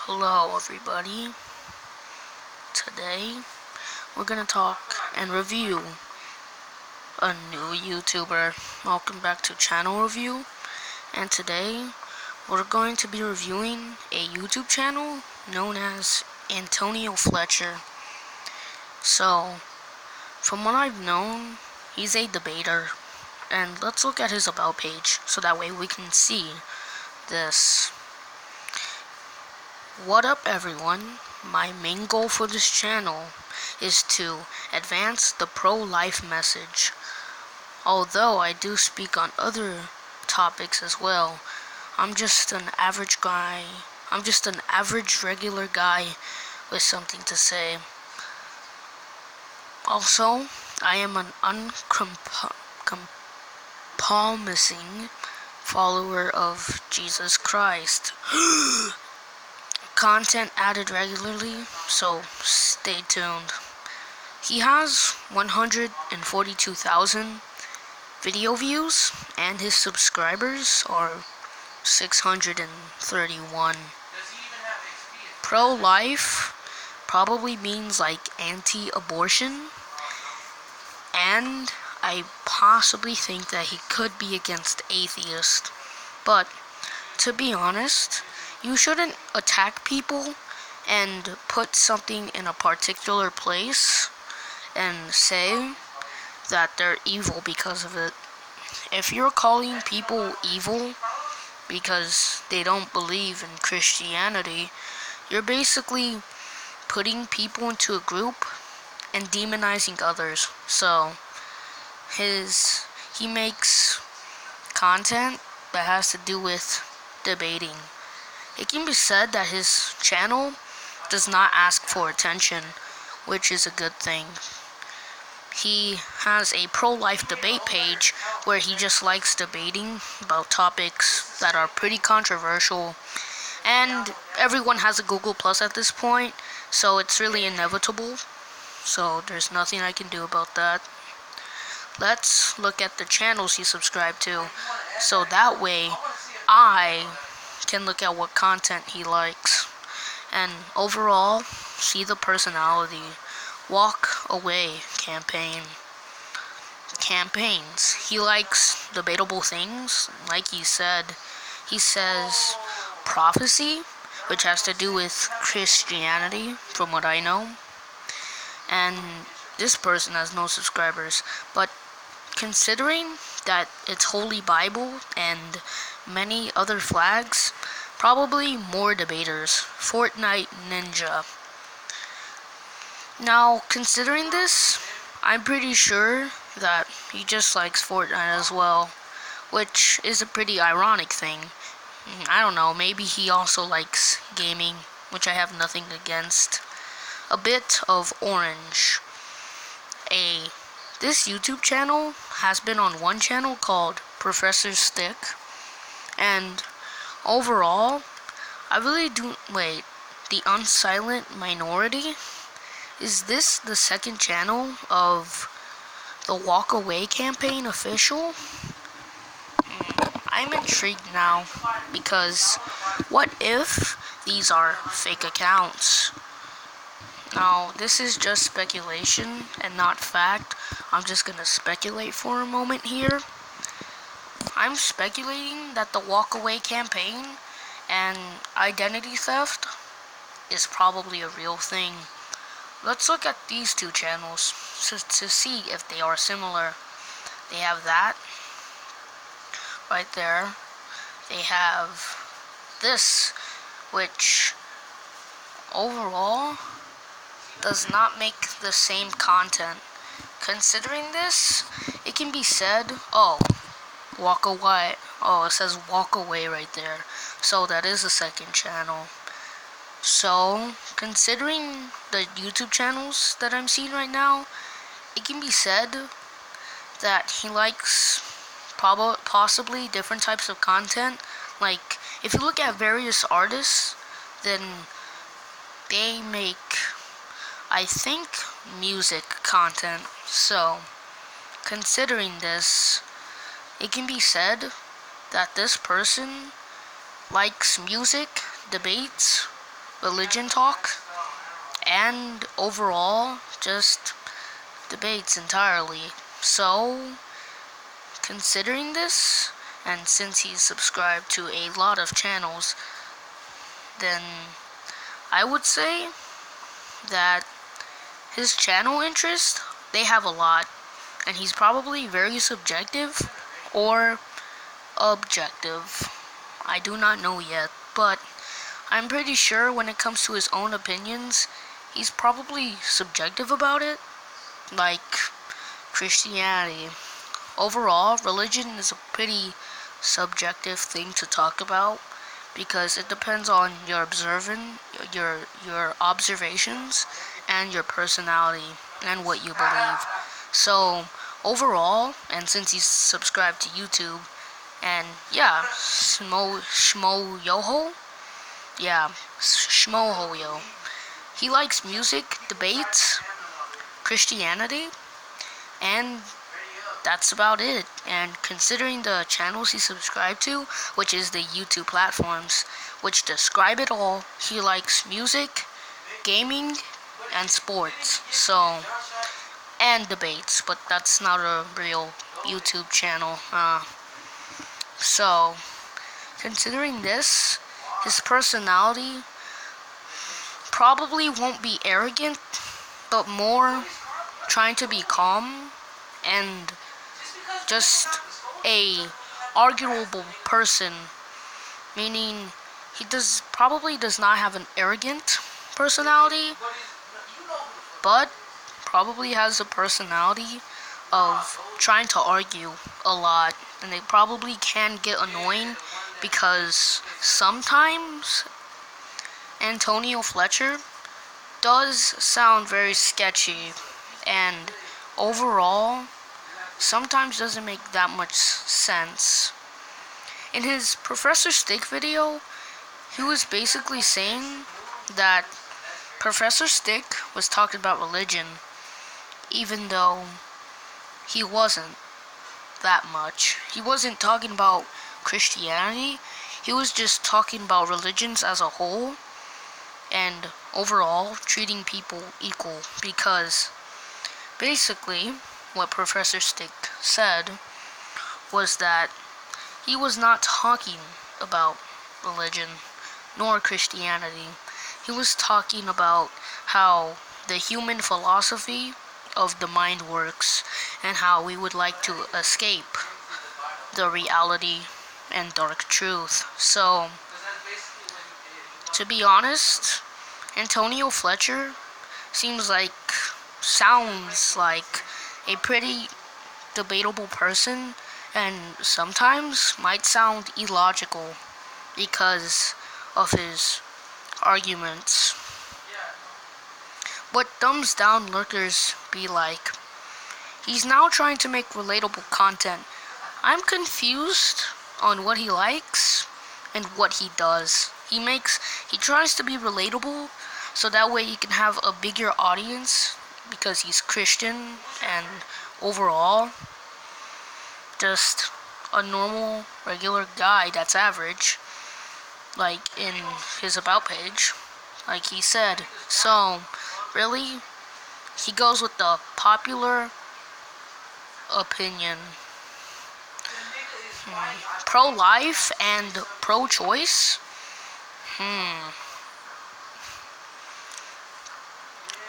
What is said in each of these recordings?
Hello everybody. Today we're gonna talk and review a new YouTuber. Welcome back to Channel Review, and today we're going to be reviewing a YouTube channel known as Antonio Fletcher. So, from what I've known, he's a debater, and let's look at his about page so that way we can see this. What up everyone? My main goal for this channel is to advance the pro-life message. Although I do speak on other topics as well, I'm just an average guy. I'm just an average regular guy with something to say. Also, I am an uncompromising follower of Jesus Christ. Content added regularly, so stay tuned. He has 142,000 video views, and his subscribers are 631. Pro-life probably means like anti-abortion, and I possibly think that he could be against atheists. But to be honest, you shouldn't attack people and put something in a particular place and say that they're evil because of it. If you're calling people evil because they don't believe in Christianity, you're basically putting people into a group and demonizing others. So he makes content that has to do with debating. It can be said that his channel does not ask for attention, which is a good thing. He has a pro-life debate page where he just likes debating about topics that are pretty controversial, and everyone has a Google Plus at this point, so it's really inevitable. So there's nothing I can do about that. Let's look at the channels he subscribed to, so that way I can look at what content he likes, and overall see the personality. Walk away campaigns. He likes debatable things. Like he says prophecy, which has to do with Christianity from what I know. And this person has no subscribers, but considering that it's Holy Bible and many other flags, probably more debaters. Fortnite Ninja. Now, considering this, I'm pretty sure that he just likes Fortnite as well, which is a pretty ironic thing. I don't know, maybe he also likes gaming, which I have nothing against. A bit of orange. This YouTube channel has been on one channel called Professor Stick, and overall, I really do. Wait, the Unsilent Minority? Is this the second channel of the Walk Away campaign official? I'm intrigued now, because what if these are fake accounts? Now, this is just speculation and not fact. I'm just gonna speculate for a moment here. I'm speculating that the Walk Away campaign and identity theft is probably a real thing. Let's look at these two channels to see if they are similar. They have that right there. They have this, which overall does not make the same content. Considering this, it can be said, oh, walk away. Oh, it says walk away right there. So that is the second channel. So, considering the YouTube channels that I'm seeing right now, it can be said that he likes possibly different types of content. Like, if you look at various artists, then they make, I think, music content. So, considering this, it can be said that this person likes music, debates, religion talk, and overall, just debates entirely. So, considering this, and since he's subscribed to a lot of channels, then I would say that his channel interest, they have a lot, and he's probably very subjective or objective. I do not know yet, but I'm pretty sure when it comes to his own opinions, he's probably subjective about it, like Christianity. Overall, religion is a pretty subjective thing to talk about because it depends on your your observations and your personality and what you believe. So overall, and since he's subscribed to YouTube, and yeah, Schmo Yoho, yeah, Schmo Hoyo. He likes music, debates, Christianity, and that's about it. And considering the channels he subscribed to, which is the YouTube platforms, which describe it all, he likes music, gaming, and sports. So, and debates, but that's not a real YouTube channel. So, considering this, his personality probably won't be arrogant, but more trying to be calm and just a arguable person, meaning he probably does not have an arrogant personality, but probably has a personality of trying to argue a lot, and they probably can get annoying because sometimes Antonio Fletcher does sound very sketchy, and overall sometimes doesn't make that much sense. In his Professor Stick video, he was basically saying that Professor Stick was talking about religion, even though he wasn't that much. He wasn't talking about Christianity, he was just talking about religions as a whole, and overall treating people equal, because basically what Professor Stick said was that he was not talking about religion nor Christianity. He was talking about how the human philosophy of the mind works and how we would like to escape the reality and dark truth. So, to be honest, Antonio Fletcher sounds like a pretty debatable person, and sometimes might sound illogical because of his arguments. But thumbs down lurkers be like, he's now trying to make relatable content. I'm confused on what he likes and what he does. He tries to be relatable so that way he can have a bigger audience because he's Christian and overall just a normal, regular guy that's average, like in his about page, like he said. So, really, he goes with the popular opinion. Pro-life and pro-choice?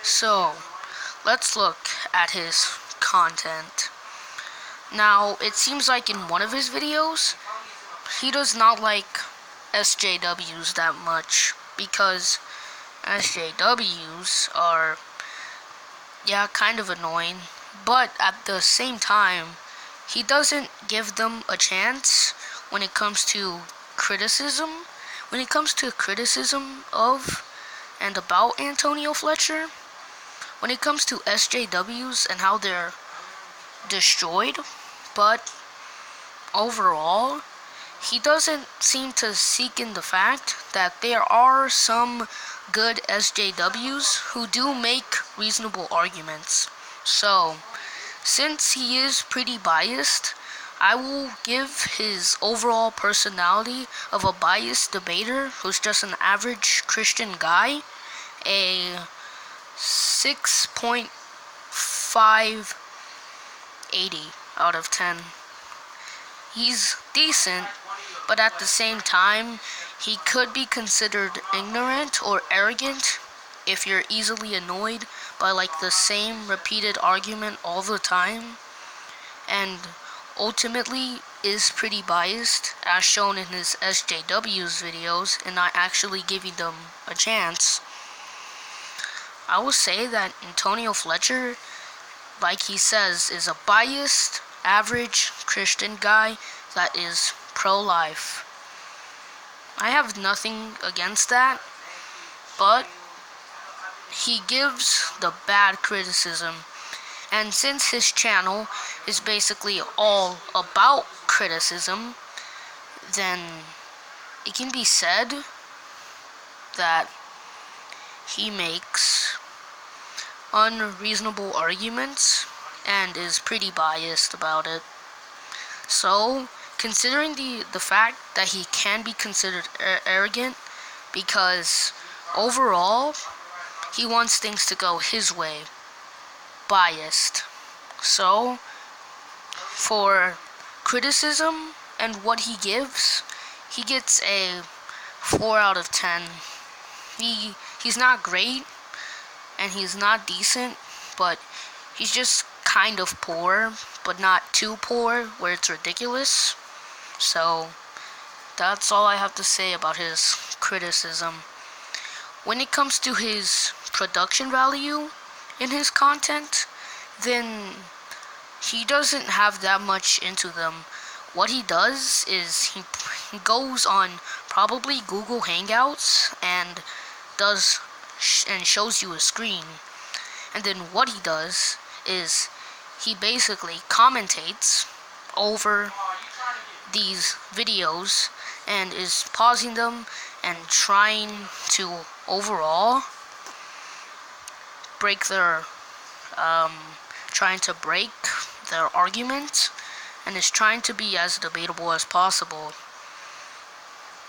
So, let's look at his content. Now, it seems like in one of his videos, he does not like SJWs that much, because SJWs are, yeah, kind of annoying, but at the same time, he doesn't give them a chance when it comes to criticism. When it comes to criticism of and about Antonio Fletcher, when it comes to SJWs and how they're destroyed, but overall, he doesn't seem to seek in the fact that there are some good SJWs who do make reasonable arguments. So, since he is pretty biased, I will give his overall personality of a biased debater who's just an average Christian guy a 6.580 out of 10. He's decent, but at the same time, he could be considered ignorant or arrogant if you're easily annoyed by like the same repeated argument all the time, and ultimately is pretty biased as shown in his SJW's videos and not actually giving them a chance. I will say that Antonio Fletcher, like he says, is a biased, average Christian guy that is pro-life. I have nothing against that, but he gives the bad criticism. And since his channel is basically all about criticism, then it can be said that he makes unreasonable arguments and is pretty biased about it. So, considering the fact that he can be considered arrogant because overall he wants things to go his way, biased. So, for criticism and what he gives, he gets a 4 out of 10. He's not great, and he's not decent, but he's just kind of poor, but not too poor where it's ridiculous. So, that's all I have to say about his criticism. When it comes to his production value in his content, then he doesn't have that much into them. What he does is he goes on probably Google Hangouts and shows you a screen. And then what he does is he basically commentates over these videos and is pausing them and trying to overall break their argument, and is trying to be as debatable as possible.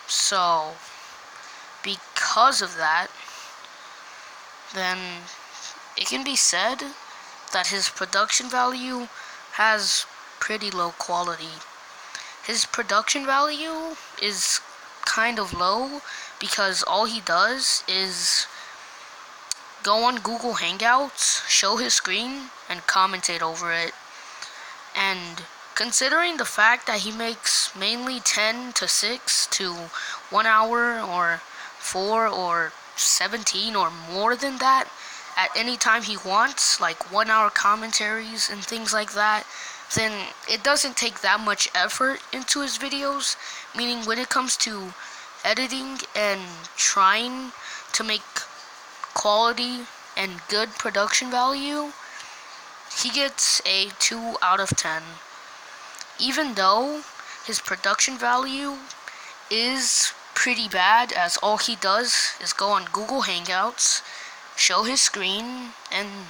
So, because of that, then it can be said that his production value has pretty low quality. His production value is kind of low because all he does is go on Google Hangouts, show his screen, and commentate over it. And considering the fact that he makes mainly 10 to 6 to 1 hour or 4 or 17 or more than that at any time he wants, like 1 hour commentaries and things like that, then it doesn't take that much effort into his videos, meaning when it comes to editing and trying to make quality and good production value, he gets a 2 out of 10. Even though his production value is pretty bad, as all he does is go on Google Hangouts, show his screen, and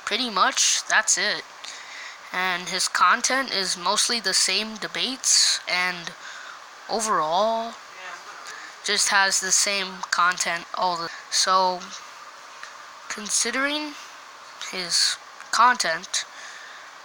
pretty much that's it. And his content is mostly the same debates, and overall just has the same content so considering his content,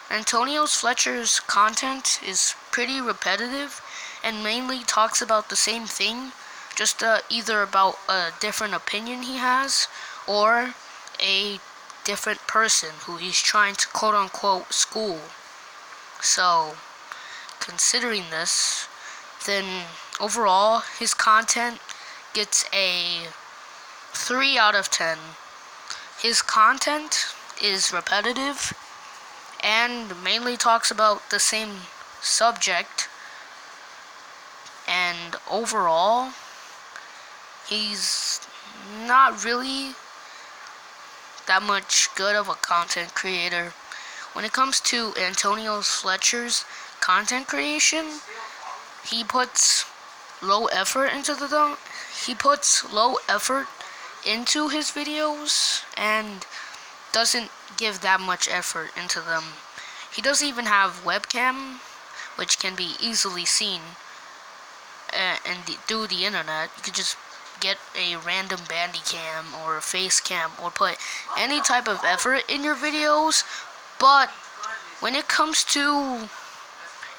Antonio Fletcher's content is pretty repetitive and mainly talks about the same thing, just either about a different opinion he has or a different person who he's trying to quote-unquote school. So, considering this, then overall his content gets a 3 out of 10. His content is repetitive and mainly talks about the same subject, and overall he's not really that much good of a content creator. When it comes to Antonio Fletcher's content creation, he puts low effort into his videos and doesn't give that much effort into them. He doesn't even have webcam which can be easily seen through the internet. You could just get a random bandy cam or a face cam or put any type of effort in your videos. But when it comes to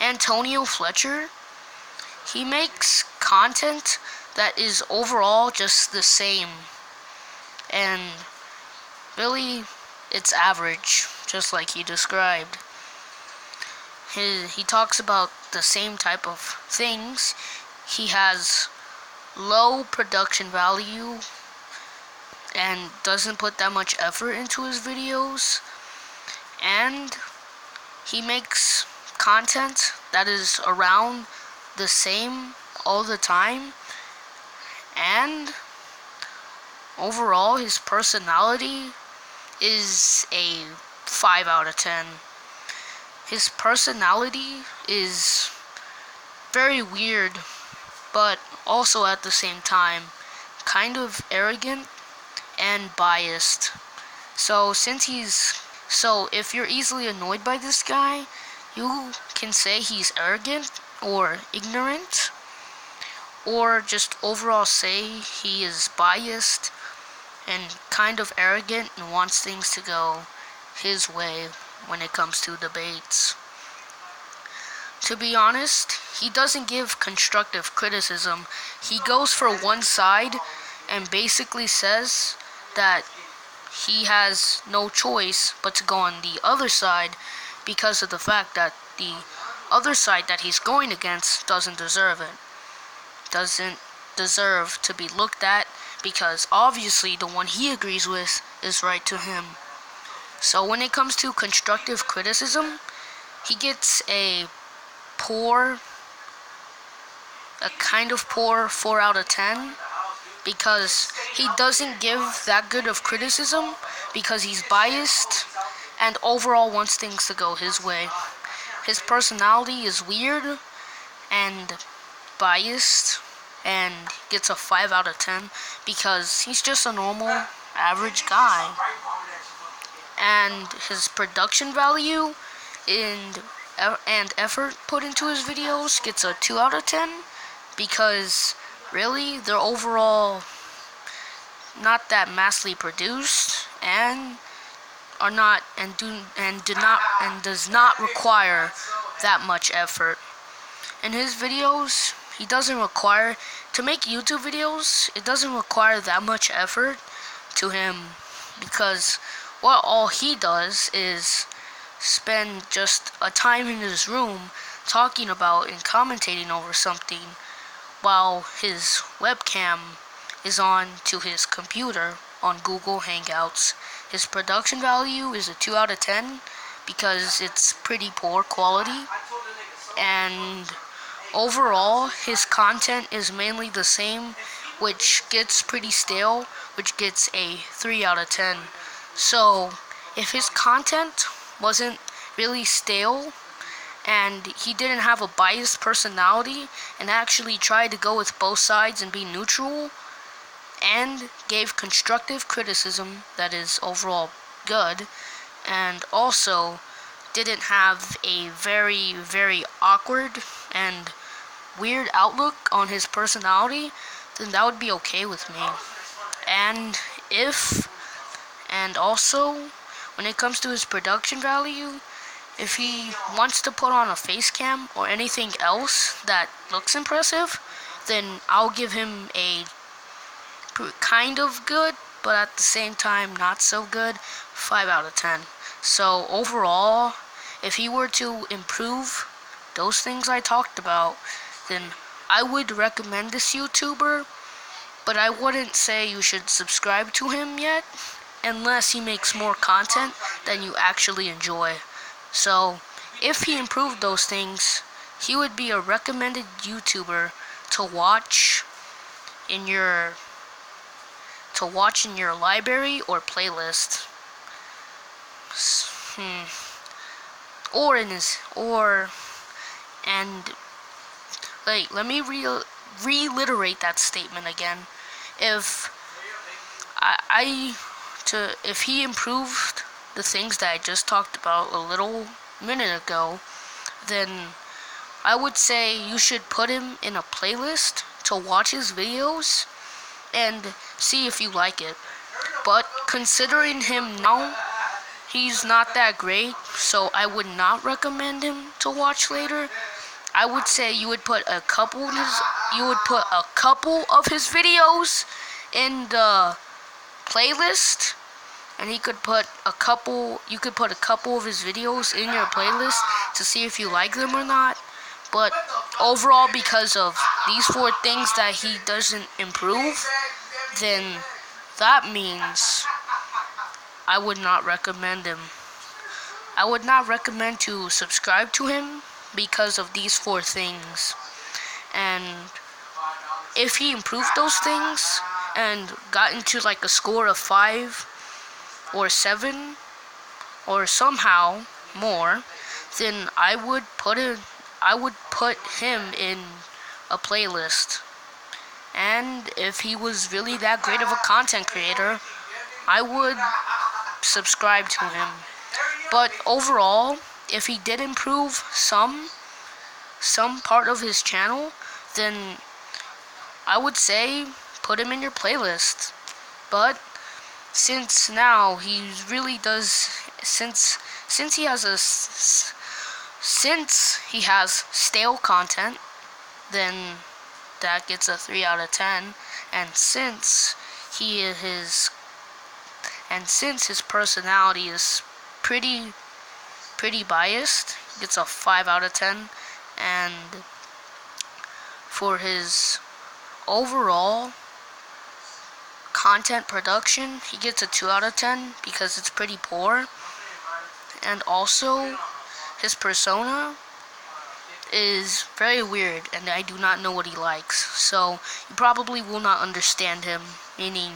Antonio Fletcher, he makes content that is overall just the same, and really it's average, just like he described. He talks about the same type of things. He has low production value and doesn't put that much effort into his videos, and he makes content that is around the same all the time, and overall his personality is a 5 out of 10. His personality is very weird, but also at the same time kind of arrogant and biased. So if you're easily annoyed by this guy, you can say he's arrogant or ignorant, or just overall say he is biased and kind of arrogant and wants things to go his way when it comes to debates. To be honest, he doesn't give constructive criticism. He goes for one side and basically says that he has no choice but to go on the other side because of the fact that the other side that he's going against doesn't deserve it. Doesn't deserve to be looked at, because obviously the one he agrees with is right to him. So when it comes to constructive criticism, he gets a kind of poor 4 out of 10, because he doesn't give that good of criticism because he's biased and overall wants things to go his way. His personality is weird and biased, and gets a 5 out of 10 because he's just a normal, average guy. And his production value and effort put into his videos gets a 2 out of 10 because really they're overall not that massively produced and are not does not require that much effort. In his videos, he doesn't require to make YouTube videos. It doesn't require that much effort to him, because what all he does is spend just a time in his room talking about and commentating over something while his webcam is on to his computer on Google Hangouts. His production value is a 2 out of 10 because it's pretty poor quality, and overall his content is mainly the same, which gets pretty stale, which gets a 3 out of 10. So if his content wasn't really stale and he didn't have a biased personality and actually tried to go with both sides and be neutral and gave constructive criticism that is overall good, and also didn't have a very, very awkward and weird outlook on his personality, then that would be okay with me. And also, when it comes to his production value, if he wants to put on a face cam or anything else that looks impressive, then I'll give him a kind of good, but at the same time not so good, 5 out of 10. So overall, if he were to improve those things I talked about, then I would recommend this YouTuber, but I wouldn't say you should subscribe to him yet, unless he makes more content than you actually enjoy. So, if he improved those things, he would be a recommended YouTuber to watch in your library or playlist. Let me reiterate that statement again. If he improved the things that I just talked about a little minute ago, then I would say you should put him in a playlist to watch his videos and see if you like it. But considering him now, he's not that great, so I would not recommend him to watch later. I would say you would put a couple of his videos in the playlist, and you could put a couple of his videos in your playlist to see if you like them or not. But overall, because of these 4 things that he doesn't improve, then that means I would not recommend him. I would not recommend to subscribe to him because of these 4 things. And if he improved those things and got into like a score of 5 or 7 or somehow more, then I would put him in a playlist. And if he was really that great of a content creator, I would subscribe to him. But overall, if he did improve some part of his channel, then I would say put him in your playlist. But since now he really does, since he has stale content, then that gets a 3 out of 10. And since his personality is pretty biased, gets a 5 out of 10. And for his overall content production, he gets a 2 out of 10 because it's pretty poor. And also, his persona is very weird, and I do not know what he likes. So, you probably will not understand him, meaning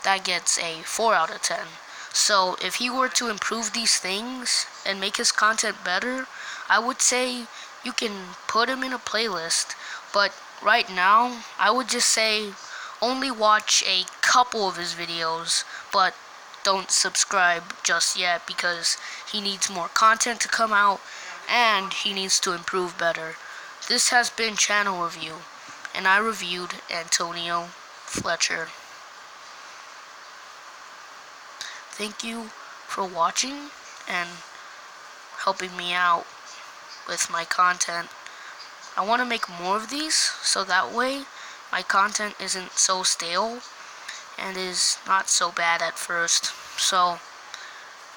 that gets a 4 out of 10. So, if he were to improve these things and make his content better, I would say you can put him in a playlist. But right now, I would just say only watch a couple of his videos, but don't subscribe just yet because he needs more content to come out and he needs to improve better. This has been Channel Review, and I reviewed Antonio Fletcher. Thank you for watching and helping me out with my content. I want to make more of these so that way my content isn't so stale and is not so bad at first. So,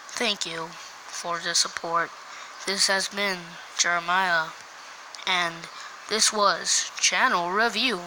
thank you for the support. This has been Jeremiah, and this was Channel Review.